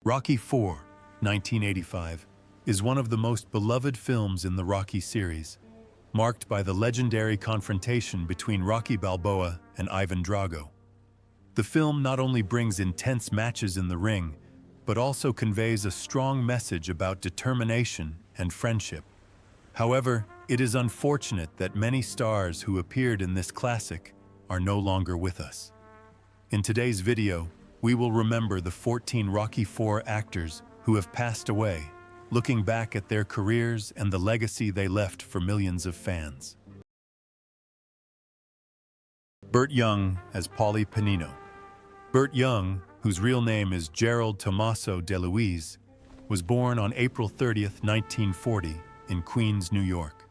Rocky IV, 1985, is one of the most beloved films in the Rocky series, marked by the legendary confrontation between Rocky Balboa and Ivan Drago. The film not only brings intense matches in the ring, but also conveys a strong message about determination and friendship. However, it is unfortunate that many stars who appeared in this classic are no longer with us. In today's video, we will remember the 14 Rocky IV actors who have passed away, looking back at their careers and the legacy they left for millions of fans. Burt Young as Paulie Panino. Burt Young, whose real name is Gerald Tommaso DeLuise, was born on April 30, 1940, in Queens, New York.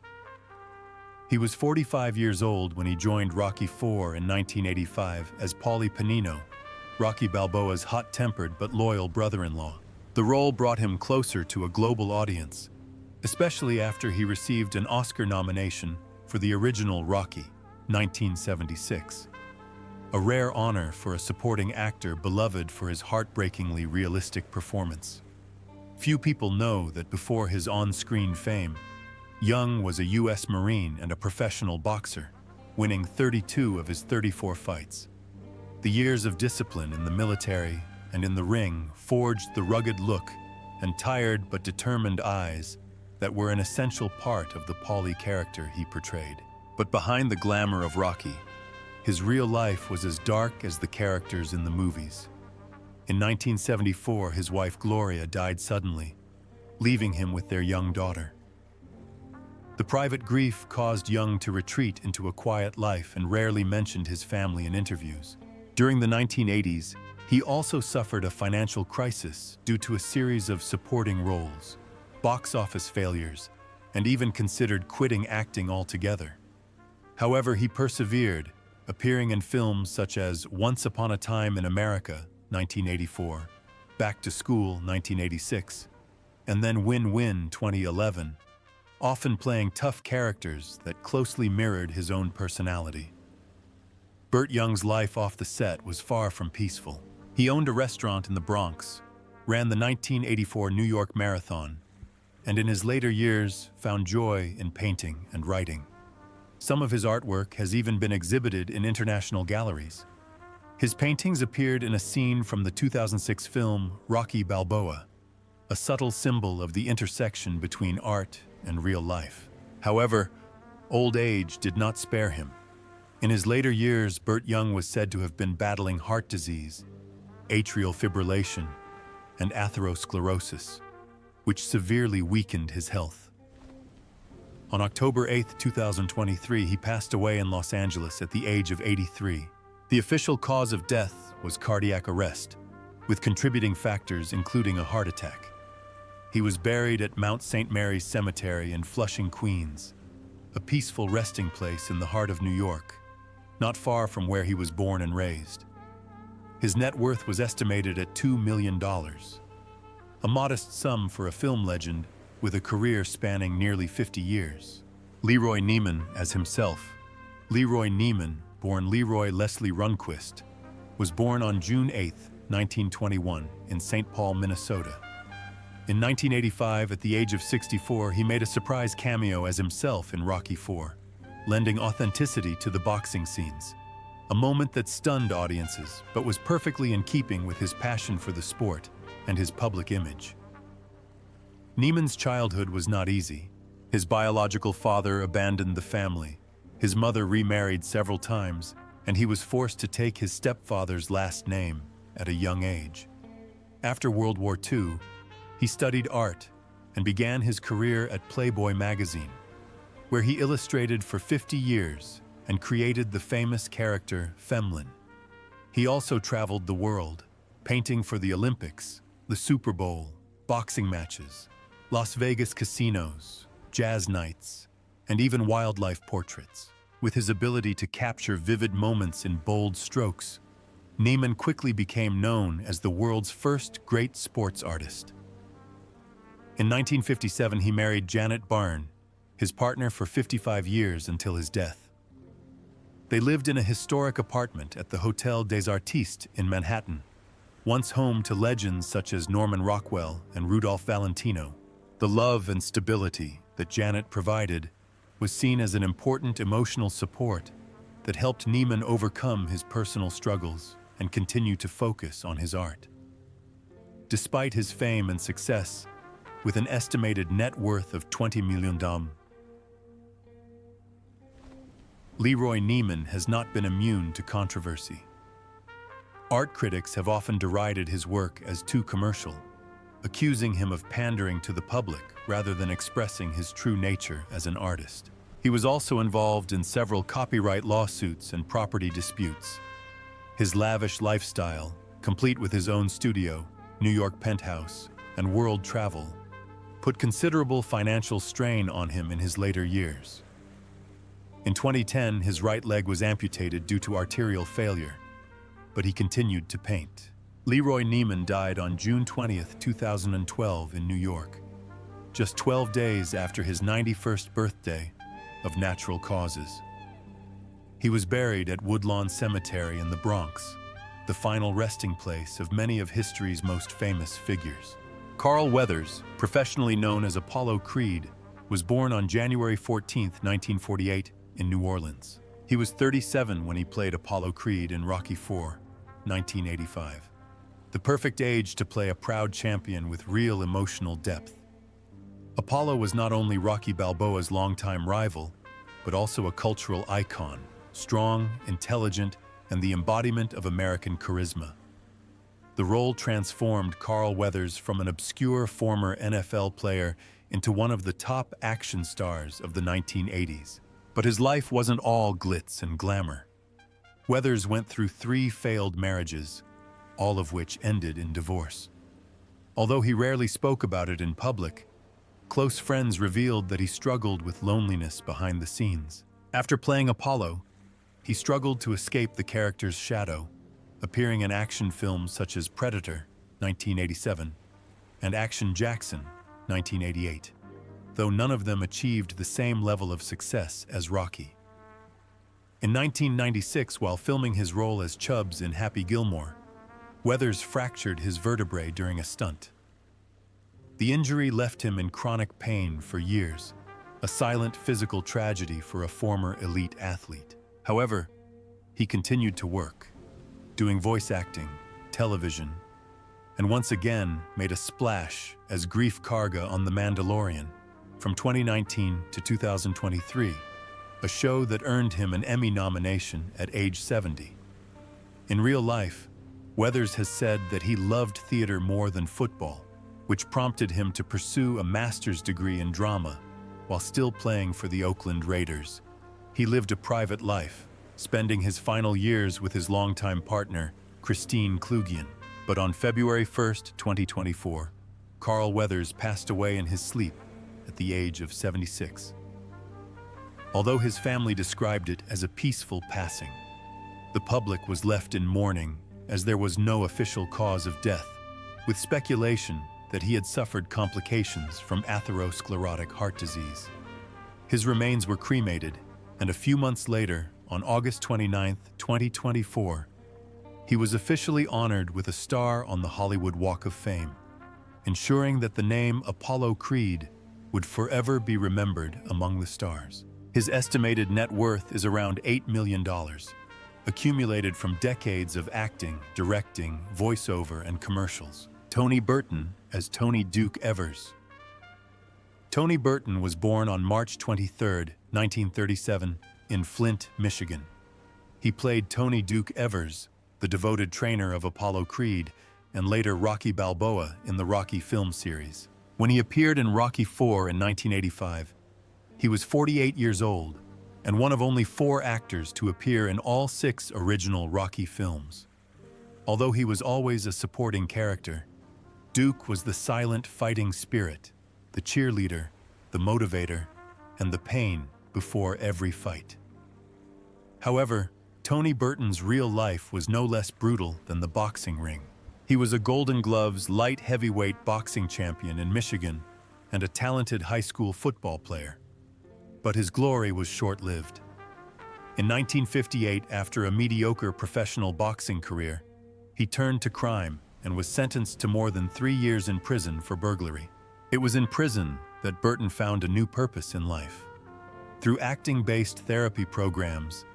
He was 45 years old when he joined Rocky IV in 1985 as Paulie Panino, Rocky Balboa's hot-tempered but loyal brother-in-law. The role brought him closer to a global audience, especially after he received an Oscar nomination for the original Rocky, 1976. A rare honor for a supporting actor beloved for his heartbreakingly realistic performance. Few people know that before his on-screen fame, Young was a U.S. Marine and a professional boxer, winning 32 of his 34 fights. The years of discipline in the military and in the ring forged the rugged look and tired but determined eyes that were an essential part of the Paulie character he portrayed. But behind the glamour of Rocky, his real life was as dark as the characters in the movies. In 1974, his wife Gloria died suddenly, leaving him with their young daughter. The private grief caused Young to retreat into a quiet life and rarely mentioned his family in interviews. During the 1980s, he also suffered a financial crisis due to a series of supporting roles, box office failures, and even considered quitting acting altogether. However, he persevered, appearing in films such as Once Upon a Time in America, 1984, Back to School, 1986, and then Win-Win, 2011, often playing tough characters that closely mirrored his own personality. Burt Young's life off the set was far from peaceful. He owned a restaurant in the Bronx, ran the 1984 New York Marathon, and in his later years found joy in painting and writing. Some of his artwork has even been exhibited in international galleries. His paintings appeared in a scene from the 2006 film Rocky Balboa, a subtle symbol of the intersection between art and real life. However, old age did not spare him. In his later years, Burt Young was said to have been battling heart disease, atrial fibrillation, and atherosclerosis, which severely weakened his health. On October 8, 2023, he passed away in Los Angeles at the age of 83. The official cause of death was cardiac arrest, with contributing factors including a heart attack. He was buried at Mount St. Mary's Cemetery in Flushing, Queens, a peaceful resting place in the heart of New York, not far from where he was born and raised. His net worth was estimated at $2 million, a modest sum for a film legend with a career spanning nearly 50 years. Leroy Neiman as himself. Leroy Neiman, born Leroy Leslie Runquist, was born on June 8, 1921, in St. Paul, Minnesota. In 1985, at the age of 64, he made a surprise cameo as himself in Rocky IV, lending authenticity to the boxing scenes. A moment that stunned audiences, but was perfectly in keeping with his passion for the sport and his public image. Neiman's childhood was not easy. His biological father abandoned the family. His mother remarried several times, and he was forced to take his stepfather's last name at a young age. After World War II, he studied art and began his career at Playboy magazine, where he illustrated for 50 years and created the famous character Femlin. He also traveled the world, painting for the Olympics, the Super Bowl, boxing matches, Las Vegas casinos, jazz nights, and even wildlife portraits. With his ability to capture vivid moments in bold strokes, Neiman quickly became known as the world's first great sports artist. In 1957, he married Janet Barn, his partner for 55 years until his death. They lived in a historic apartment at the Hotel des Artistes in Manhattan, Once home to legends such as Norman Rockwell and Rudolph Valentino, the love and stability that Janet provided was seen as an important emotional support that helped Neiman overcome his personal struggles and continue to focus on his art. Despite his fame and success, with an estimated net worth of $20 million, Leroy Neiman has not been immune to controversy. Art critics have often derided his work as too commercial, accusing him of pandering to the public rather than expressing his true nature as an artist. He was also involved in several copyright lawsuits and property disputes. His lavish lifestyle, complete with his own studio, New York penthouse, and world travel, put considerable financial strain on him in his later years. In 2010, his right leg was amputated due to arterial failure, but he continued to paint. Leroy Neiman died on June 20, 2012 in New York, just 12 days after his 91st birthday of natural causes. He was buried at Woodlawn Cemetery in the Bronx, the final resting place of many of history's most famous figures. Carl Weathers, professionally known as Apollo Creed, was born on January 14, 1948, in New Orleans. He was 37 when he played Apollo Creed in Rocky IV, 1985. The perfect age to play a proud champion with real emotional depth. Apollo was not only Rocky Balboa's longtime rival, but also a cultural icon, strong, intelligent, and the embodiment of American charisma. The role transformed Carl Weathers from an obscure former NFL player into one of the top action stars of the 1980s. But his life wasn't all glitz and glamour. Weathers went through 3 failed marriages, all of which ended in divorce. Although he rarely spoke about it in public, close friends revealed that he struggled with loneliness behind the scenes. After playing Apollo, he struggled to escape the character's shadow, appearing in action films such as Predator, 1987, and Action Jackson, 1988, though none of them achieved the same level of success as Rocky. In 1996, while filming his role as Chubbs in Happy Gilmore, Weathers fractured his vertebrae during a stunt. The injury left him in chronic pain for years, a silent physical tragedy for a former elite athlete. However, he continued to work, doing voice acting, television, and once again made a splash as Greef Karga on The Mandalorian from 2019 to 2023, a show that earned him an Emmy nomination at age 70. In real life, Weathers has said that he loved theater more than football, which prompted him to pursue a master's degree in drama while still playing for the Oakland Raiders. He lived a private life, spending his final years with his longtime partner, Christine Klugian. But on February 1, 2024, Carl Weathers passed away in his sleep at the age of 76. Although his family described it as a peaceful passing, the public was left in mourning as there was no official cause of death, with speculation that he had suffered complications from atherosclerotic heart disease. His remains were cremated, and a few months later, on August 29, 2024, he was officially honored with a star on the Hollywood Walk of Fame, ensuring that the name Apollo Creed would forever be remembered among the stars. His estimated net worth is around $8 million, accumulated from decades of acting, directing, voiceover, and commercials. Tony Burton as Tony Duke Evers. Tony Burton was born on March 23, 1937, in Flint, Michigan. He played Tony Duke Evers, the devoted trainer of Apollo Creed, and later Rocky Balboa in the Rocky film series. When he appeared in Rocky IV in 1985, he was 48 years old and one of only 4 actors to appear in all 6 original Rocky films. Although he was always a supporting character, Duke was the silent fighting spirit, the cheerleader, the motivator, and the pain before every fight. However, Tony Burton's real life was no less brutal than the boxing ring. He was a Golden Gloves light heavyweight boxing champion in Michigan and a talented high school football player. But his glory was short-lived. In 1958, after a mediocre professional boxing career, he turned to crime and was sentenced to more than 3 years in prison for burglary. It was in prison that Burton found a new purpose in life. Through acting-based therapy programs,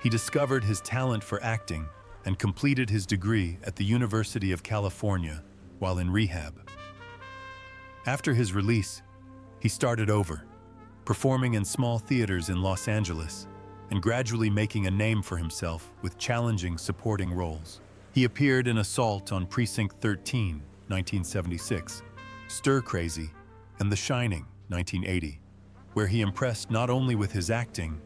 he discovered his talent for acting and completed his degree at the University of California while in rehab. After his release, he started over, performing in small theaters in Los Angeles and gradually making a name for himself with challenging supporting roles. He appeared in Assault on Precinct 13, 1976, Stir Crazy, and The Shining, 1980, where he impressed not only with his acting,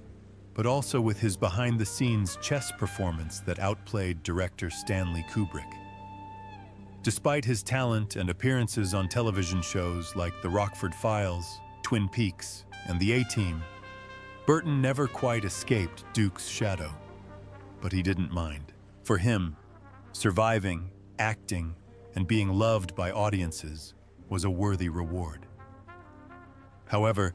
but also with his behind-the-scenes chess performance that outplayed director Stanley Kubrick. Despite his talent and appearances on television shows like The Rockford Files, Twin Peaks, and The A-Team, Burton never quite escaped Duke's shadow. But he didn't mind. For him, surviving, acting, and being loved by audiences was a worthy reward. However,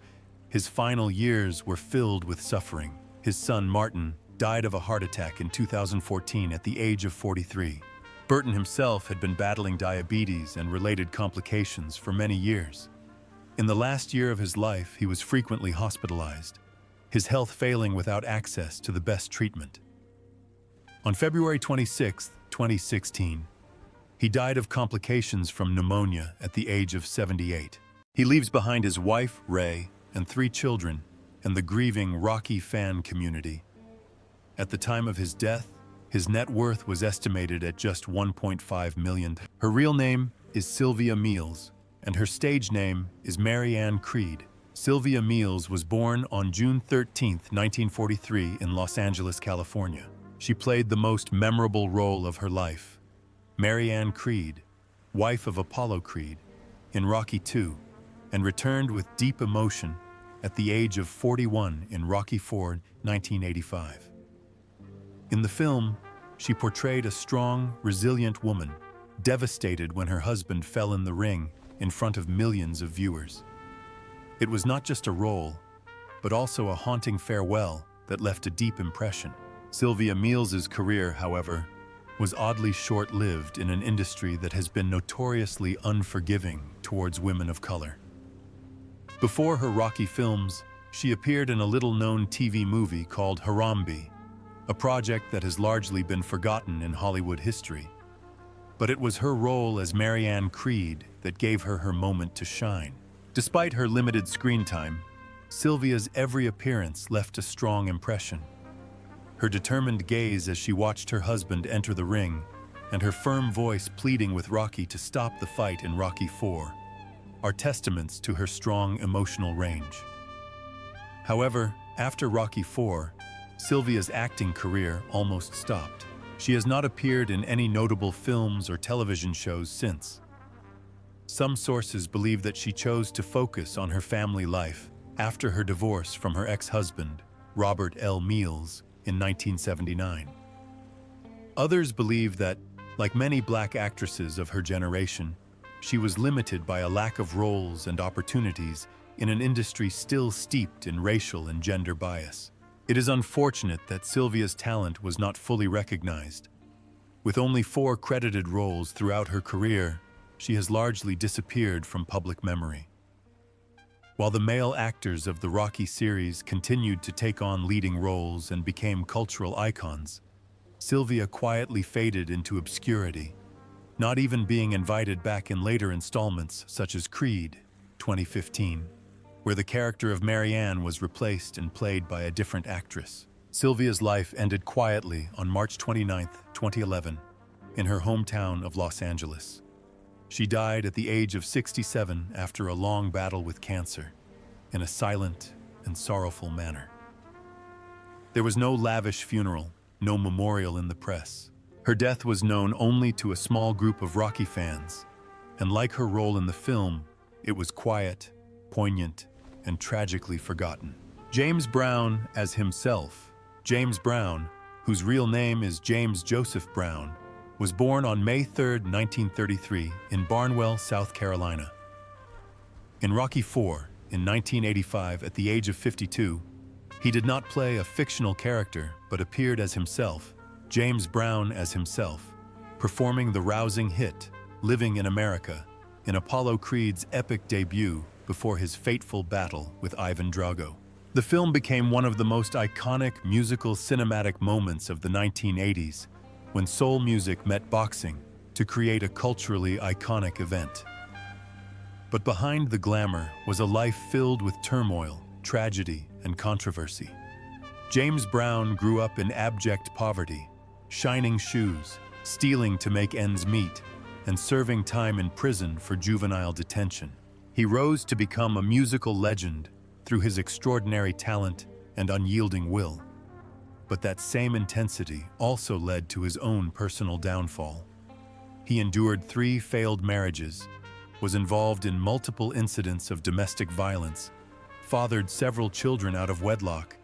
his final years were filled with suffering. His son, Martin, died of a heart attack in 2014 at the age of 43. Burton himself had been battling diabetes and related complications for many years. In the last year of his life, he was frequently hospitalized, his health failing without access to the best treatment. On February 26, 2016, he died of complications from pneumonia at the age of 78. He leaves behind his wife, Ray, and 3 children, and the grieving Rocky fan community. At the time of his death, his net worth was estimated at just $1.5 million. Her real name is Sylvia Meals, and her stage name is Mary Ann Creed. Sylvia Meals was born on June 13, 1943 in Los Angeles, California. She played the most memorable role of her life, Mary Ann Creed, wife of Apollo Creed, in Rocky II, and returned with deep emotion at the age of 41 in Rocky IV, 1985. In the film, she portrayed a strong, resilient woman, devastated when her husband fell in the ring in front of millions of viewers. It was not just a role, but also a haunting farewell that left a deep impression. Sylvia Meals' career, however, was oddly short-lived in an industry that has been notoriously unforgiving towards women of color. Before her Rocky films, she appeared in a little-known TV movie called Harambe, a project that has largely been forgotten in Hollywood history. But it was her role as Mary Ann Creed that gave her her moment to shine. Despite her limited screen time, Sylvia's every appearance left a strong impression. Her determined gaze as she watched her husband enter the ring, and her firm voice pleading with Rocky to stop the fight in Rocky IV, are testaments to her strong emotional range. However, after Rocky IV, Sylvia's acting career almost stopped. She has not appeared in any notable films or television shows since. Some sources believe that she chose to focus on her family life after her divorce from her ex-husband, Robert L. Meals, in 1979. Others believe that, like many black actresses of her generation, she was limited by a lack of roles and opportunities in an industry still steeped in racial and gender bias. It is unfortunate that Sylvia's talent was not fully recognized. With only 4 credited roles throughout her career, she has largely disappeared from public memory. While the male actors of the Rocky series continued to take on leading roles and became cultural icons, Sylvia quietly faded into obscurity, not even being invited back in later installments such as Creed, 2015, where the character of Mary Ann was replaced and played by a different actress. Sylvia's life ended quietly on March 29, 2011, in her hometown of Los Angeles. She died at the age of 67 after a long battle with cancer, in a silent and sorrowful manner. There was no lavish funeral, no memorial in the press. Her death was known only to a small group of Rocky fans, and like her role in the film, it was quiet, poignant, and tragically forgotten. James Brown as himself, James Brown, whose real name is James Joseph Brown, was born on May 3, 1933, in Barnwell, South Carolina. In Rocky IV, in 1985, at the age of 52, he did not play a fictional character, but appeared as himself, James Brown as himself, performing the rousing hit, Living in America, in Apollo Creed's epic debut before his fateful battle with Ivan Drago. The film became one of the most iconic musical cinematic moments of the 1980s, when soul music met boxing to create a culturally iconic event. But behind the glamour was a life filled with turmoil, tragedy, and controversy. James Brown grew up in abject poverty, shining shoes, stealing to make ends meet, and serving time in prison for juvenile detention. He rose to become a musical legend through his extraordinary talent and unyielding will. But that same intensity also led to his own personal downfall. He endured 3 failed marriages, was involved in multiple incidents of domestic violence, fathered several children out of wedlock,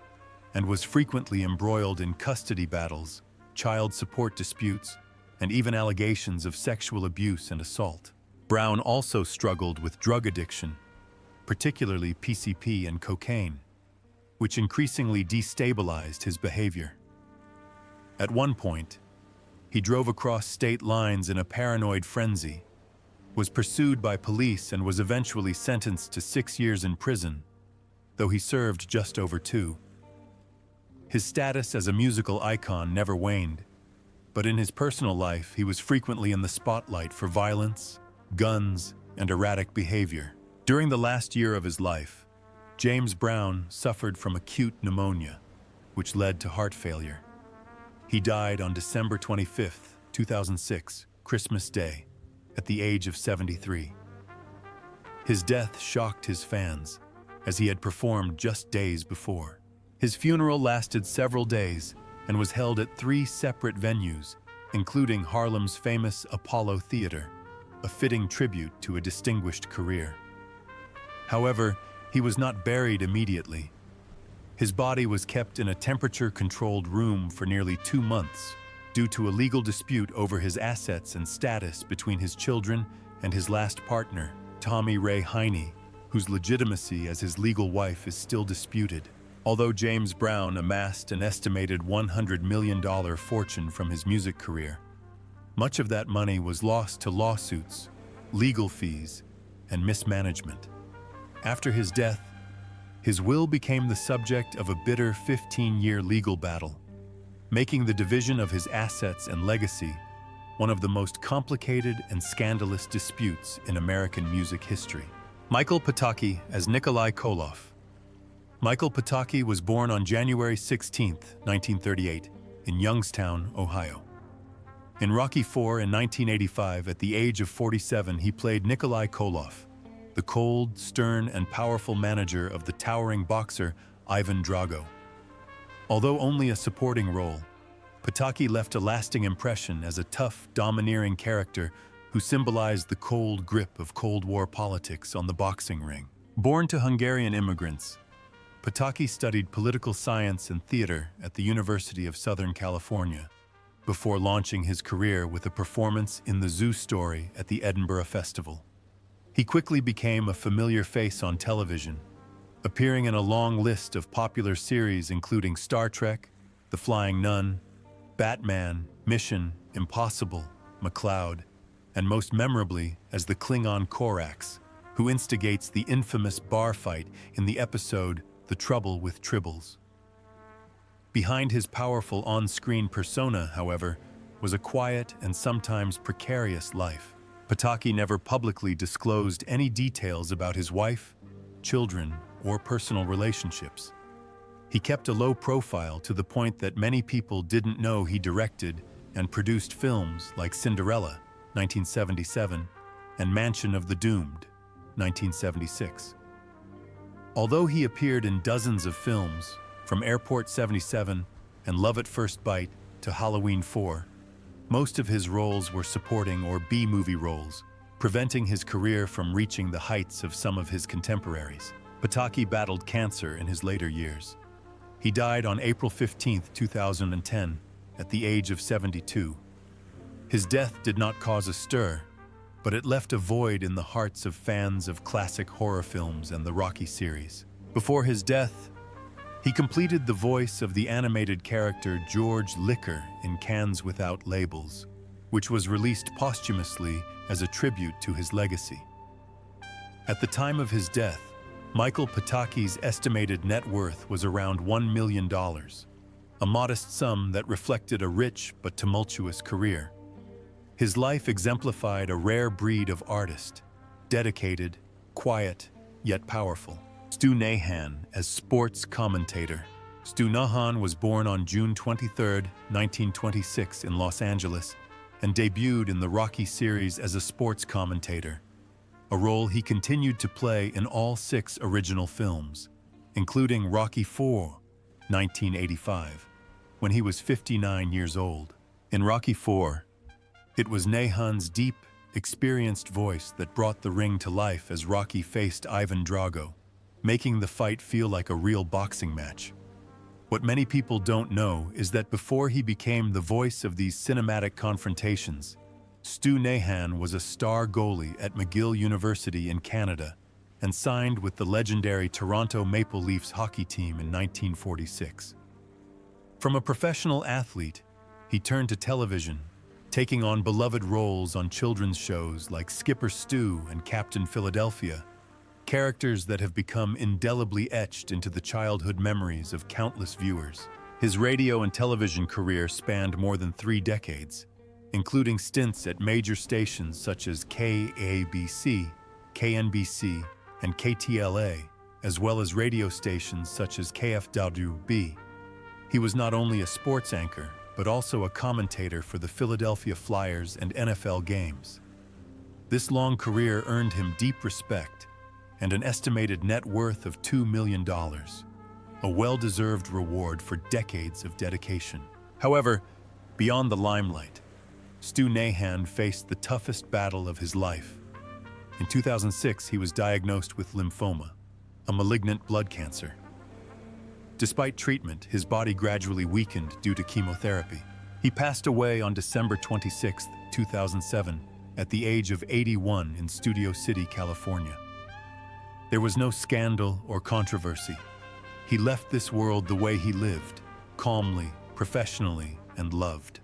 and was frequently embroiled in custody battles, child support disputes, and even allegations of sexual abuse and assault. Brown also struggled with drug addiction, particularly PCP and cocaine, which increasingly destabilized his behavior. At one point, he drove across state lines in a paranoid frenzy, was pursued by police, and was eventually sentenced to 6 years in prison, though he served just over 2. His status as a musical icon never waned, but in his personal life, he was frequently in the spotlight for violence, guns, and erratic behavior. During the last year of his life, James Brown suffered from acute pneumonia, which led to heart failure. He died on December 25, 2006, Christmas Day, at the age of 73. His death shocked his fans, as he had performed just days before. His funeral lasted several days and was held at 3 separate venues, including Harlem's famous Apollo Theater, a fitting tribute to a distinguished career. However, he was not buried immediately. His body was kept in a temperature-controlled room for nearly 2 months due to a legal dispute over his assets and status between his children and his last partner, Tommy Ray Heine, whose legitimacy as his legal wife is still disputed. Although James Brown amassed an estimated $100 million fortune from his music career, much of that money was lost to lawsuits, legal fees, and mismanagement. After his death, his will became the subject of a bitter 15-year legal battle, making the division of his assets and legacy one of the most complicated and scandalous disputes in American music history. Michael Pataki as Nikolai Koloff. Michael Pataki was born on January 16, 1938, in Youngstown, Ohio. In Rocky IV in 1985, at the age of 47, he played Nikolai Koloff, the cold, stern, and powerful manager of the towering boxer Ivan Drago. Although only a supporting role, Pataki left a lasting impression as a tough, domineering character who symbolized the cold grip of Cold War politics on the boxing ring. Born to Hungarian immigrants, Pataki studied political science and theater at the University of Southern California before launching his career with a performance in The Zoo Story at the Edinburgh Festival. He quickly became a familiar face on television, appearing in a long list of popular series including Star Trek, The Flying Nun, Batman, Mission, Impossible, McCloud, and most memorably as the Klingon Korax, who instigates the infamous bar fight in the episode The Trouble with Tribbles. Behind his powerful on-screen persona, however, was a quiet and sometimes precarious life. Pataki never publicly disclosed any details about his wife, children, or personal relationships. He kept a low profile to the point that many people didn't know he directed and produced films like Cinderella, 1977, and Mansion of the Doomed, 1976. Although he appeared in dozens of films, from Airport 77 and Love at First Bite to Halloween 4, most of his roles were supporting or B-movie roles, preventing his career from reaching the heights of some of his contemporaries. Pataki battled cancer in his later years. He died on April 15, 2010, at the age of 72. His death did not cause a stir, but it left a void in the hearts of fans of classic horror films and the Rocky series. Before his death, he completed the voice of the animated character George Liquor in Cans Without Labels, which was released posthumously as a tribute to his legacy. At the time of his death, Michael Pataki's estimated net worth was around $1 million, a modest sum that reflected a rich but tumultuous career. His life exemplified a rare breed of artist, dedicated, quiet, yet powerful. Stu Nahan as sports commentator. Stu Nahan was born on June 23, 1926 in Los Angeles and debuted in the Rocky series as a sports commentator, a role he continued to play in all 6 original films, including Rocky IV, 1985, when he was 59 years old. In Rocky IV, it was Nahan's deep, experienced voice that brought the ring to life as Rocky faced Ivan Drago, making the fight feel like a real boxing match. What many people don't know is that before he became the voice of these cinematic confrontations, Stu Nahan was a star goalie at McGill University in Canada and signed with the legendary Toronto Maple Leafs hockey team in 1946. From a professional athlete, he turned to television, taking on beloved roles on children's shows like Skipper Stu and Captain Philadelphia, characters that have become indelibly etched into the childhood memories of countless viewers. His radio and television career spanned more than 3 decades, including stints at major stations such as KABC, KNBC, and KTLA, as well as radio stations such as KFWB. He was not only a sports anchor, but also a commentator for the Philadelphia Flyers and NFL games. This long career earned him deep respect and an estimated net worth of $2 million, a well-deserved reward for decades of dedication. However, beyond the limelight, Stu Nahan faced the toughest battle of his life. In 2006, he was diagnosed with lymphoma, a malignant blood cancer. Despite treatment, his body gradually weakened due to chemotherapy. He passed away on December 26, 2007, at the age of 81 in Studio City, California. There was no scandal or controversy. He left this world the way he lived, calmly, professionally, and loved.